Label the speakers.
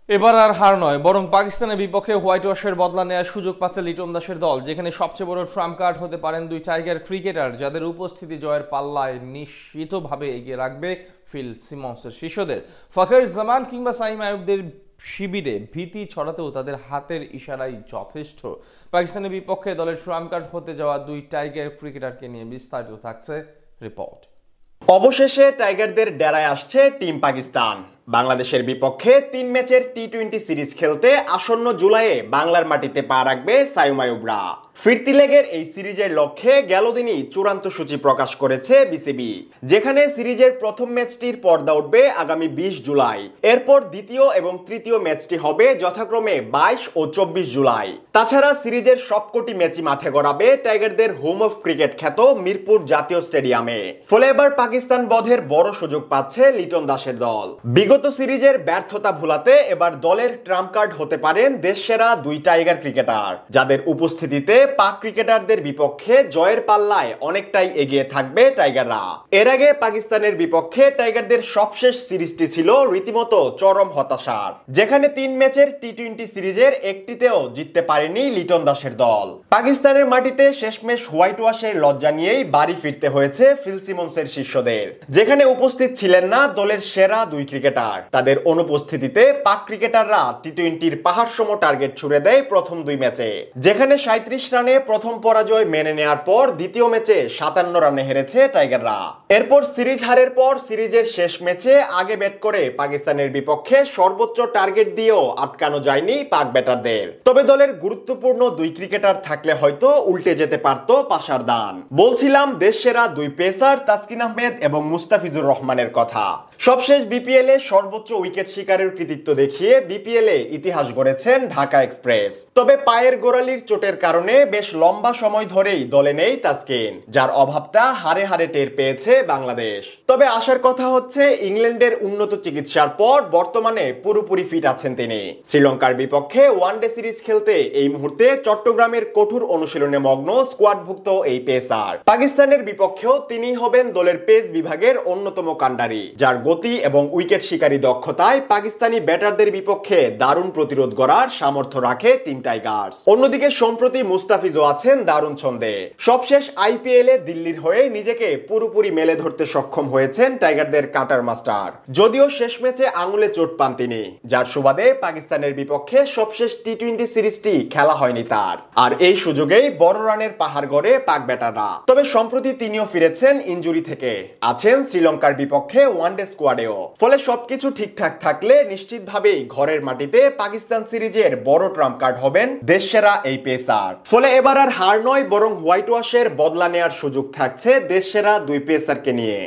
Speaker 1: এবার আর হার নয়, বরং পাকিস্তানের বিপক্ষে হোয়াইট ওয়াশের বদলা নেওয়ার সুযোগ পাচ্ছে লিটন দাসের দল, যেখানে সবচেয়ে বড় ট্রাম্প কার্ড হতে পারেন দুই টাইগার ক্রিকেটার, যাদের উপস্থিতি জয়ের পাল্লায় নিশ্চিতভাবে এগিয়ে রাখবে ফিল সিমন্সের শিষ্যদের। ফখর জামান কিংবা সাইম আইয়ুবদের শিবিরে ভীতি ছড়াতেও তাদের হাতের ইশারাই যথেষ্ট। পাকিস্তানের বিপক্ষে দলের ট্রাম্প কার্ড হতে যাওয়া দুই টাইগার ক্রিকেটারকে নিয়ে বিস্তারিত থাকছে রিপোর্ট।
Speaker 2: অবশেষে টাইগারদের ডেরায় আসছে টিম পাকিস্তান। বাংলাদেশের বিপক্ষে 3 ম্যাচের টি-20 সিরিজ খেলতে আসন্ন জুলাইয়ে বাংলার মাটিতে পা রাখবে সাইম আইয়ুবরা। ফিরতি লেগের এই সিরিজের লক্ষ্যে গেল দিনই চূড়ান্ত সূচি প্রকাশ করেছে বিসিবি, যেখানে সিরিজের প্রথম ম্যাচটির পর্দা উঠবে আগামী 20 জুলাই। এরপর দ্বিতীয় এবং তৃতীয় ম্যাচটি হবে যথাক্রমে 22 ও 24 জুলাই। তাছাড়া সিরিজের সবকটি ম্যাচই মাঠে গড়াবে টাইগারদের হোম অফ ক্রিকেট খ্যাত মিরপুর জাতীয় স্টেডিয়ামে। ফলে এবার পাকিস্তান বধের বড় সুযোগ পাচ্ছে লিটন দাসের দল। বিগত সিরিজের ব্যর্থতা ভুলাতে এবার দলের ট্রাম্প কার্ড হতে পারেন দেশসেরা দুই টাইগার ক্রিকেটার, যাদের উপস্থিতিতে পাক ক্রিকেটারদের বিপক্ষে জয়ের পাল্লায় অনেকটাই এগিয়ে থাকবে টাইগাররা। এর আগে পাকিস্তানের বিপক্ষে টাইগারদের সবশেষ সিরিজটি ছিল রীতিমতো চরম হতাশার, যেখানে 3 ম্যাচের টি-20 সিরিজের একটিতেও জিততে পারেনি লিটন দাসের দল। পাকিস্তানের মাটিতে শেষমেশ হোয়াইট ওয়াশের লজ্জা নিয়েই বাড়ি ফিরতে হয়েছে ফিল সিমন্সের শিষ্যদের, যেখানে উপস্থিত ছিলেন না দলের সেরা দুই ক্রিকেটার। তাদের অনুপস্থিতিতে পাক ক্রিকেটাররা টি-20-র পাহাড়সম টার্গেট ছুড়ে দেয় প্রথম দুই ম্যাচে, যেখানে 37 রানে প্রথম পরাজয় মেনে নেয়ার পর দ্বিতীয় ম্যাচে 57 রানে হেরেছে টাইগাররা। এরপর সিরিজ হারের পর সিরিজের শেষ ম্যাচে আগে ব্যাট করে পাকিস্তানের বিপক্ষে সর্বোচ্চ টার্গেট দিয়েও আটকানো যায়নি পাক ব্যাটারদের। তবে দলের গুরুত্বপূর্ণ দুই ক্রিকেটার থাকলে হয়তো উল্টে যেতে পারত পাশার দান। বলছিলাম দেশসেরা দুই পেসার তাসকিন আহমেদ এবং মুস্তাফিজুর রহমানের কথা। সবশেষ বিপিএল এ সর্বোচ্চ উইকেট শিকারের কৃতিত্ব দেখিয়ে বিপিএল এ ইতিহাস গড়েছেন ঢাকা এক্সপ্রেস। তবে পায়ের গোড়ালির চোটের কারণে বেশ লম্বা সময় ধরেই দলে নেই তাসকিন, যার অভাবটা হারে হারে টের পেয়েছে বাংলাদেশ। তবে আসার কথা হচ্ছে ইংল্যান্ডের উন্নত চিকিৎসার পর বর্তমানে পুরোপুরি ফিট আছেন তিনি। শ্রীলঙ্কার বিপক্ষে ওয়ানডে সিরিজ খেলতে এই মুহূর্তে চট্টগ্রামের কঠোর অনুশীলনে মগ্ন স্কোয়াডভুক্ত এই পেসার। পাকিস্তানের বিপক্ষেও তিনি হবেন দলের পেস বিভাগের অন্যতম কাণ্ডারি, যার গতি এবং উইকেট শিকারী দক্ষতায় পাকিস্তানি ব্যাটারদের বিপক্ষে দারুণ প্রতিরোধ গড়ার সামর্থ্য রাখে টিম টাইগার্স। অন্যদিকে সম্প্রতি মুস্তাফিজও আছেন দারুণ ছন্দে। সবশেষ আইপিএল এ দিল্লির হয়ে নিজেকে পুরোপুরি মেলে ধরতে সক্ষম হয়েছেন টাইগারদের কাটার মাস্টার। যদিও শেষ ম্যাচে আঙুলে চোট পান তিনি, যার সুবাদে পাকিস্তানের বিপক্ষে সবশেষ টি-20 সিরিজটি খেলা হয়নি তার। আর এই সুযোগেই বড় রানের পাহাড় গড়ে পাক ব্যাটাররা। তবে সম্প্রতি তিনিও ফিরেছেন ইনজুরি থেকে, আছেন শ্রীলঙ্কার বিপক্ষে ওয়ানডে স্কোয়াডেও। ফলে সবকিছু ঠিকঠাক থাকলে নিশ্চিতভাবেই ঘরের মাটিতে পাকিস্তান সিরিজের বড় ট্রাম্প কার্ড হবেন দেশসেরা এই পেসার। ফলে এবার আর হার নয়, বরং হোয়াইট ওয়াশের বদলা নেয়ার সুযোগ থাকছে দেশসেরা দুই পেসারকে নিয়ে।